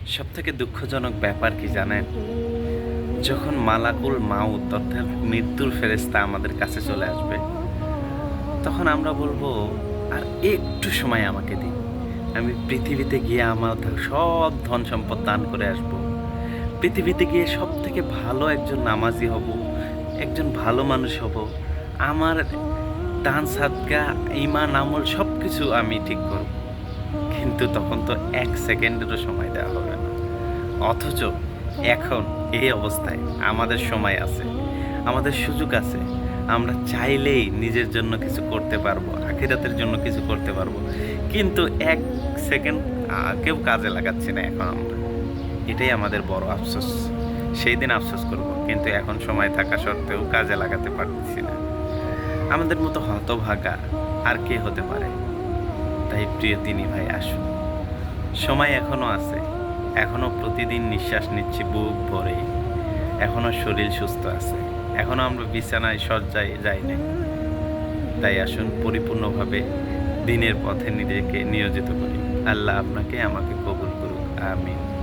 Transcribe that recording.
সবথেকে দুঃখজনক ব্যাপার কি জানেন? যখন মালাকুল মাউত অর্থাৎ মৃত্যুর ফেরেশতা আমাদের কাছে চলে আসবে, তখন আমরা বলবো, "আর একটু সময় আমাকে দিন। আমি পৃথিবীতে গিয়ে আমার সব ধন সম্পদ দান করে আসবো। পৃথিবীতে গিয়ে সবথেকে ভালো একজন নামাজি হব, একজন ভালো মানুষ হব। আমার দান সাদকা, ঈমান, আমল সবকিছু আমি ঠিক করব।" কিন্তু তখন তো ১ সেকেন্ডেরও সময় দেওয়া হবে না। অথচ এখন এই অবস্থায় আমাদের সময় আছে, আমাদের সুযোগ আছে। আমরা চাইলেই নিজের জন্য কিছু করতে পারবো, আখিরাতের জন্য কিছু করতে পারবো। কিন্তু ১ সেকেন্ড কেউ কাজে লাগাচ্ছি না এখন আমরা। এটাই আমাদের বড় আফসোস। সেই দিন আফসোস করব। কিন্তু এখন সময় থাকা সত্ত্বেও কাজে লাগাতে পারতেছি না। আমাদের মতো হতভাগা আর কে হতে পারে? তাই প্রিয় দিনী ভাই আসুন। সময় এখনো আছে। এখনো প্রতিদিন নিঃশ্বাস নিচ্ছি বুক ভরে। এখনো শরীর সুস্থ আছে। এখনো আমরা বিছানায় শয্যায় যাই নাই। তাই আসুন পরিপূর্ণভাবে দিনের পথে নিজেকে নিয়োজিত করি। আল্লাহ আপনাকে আমাকে কবুল করুক। আমিন।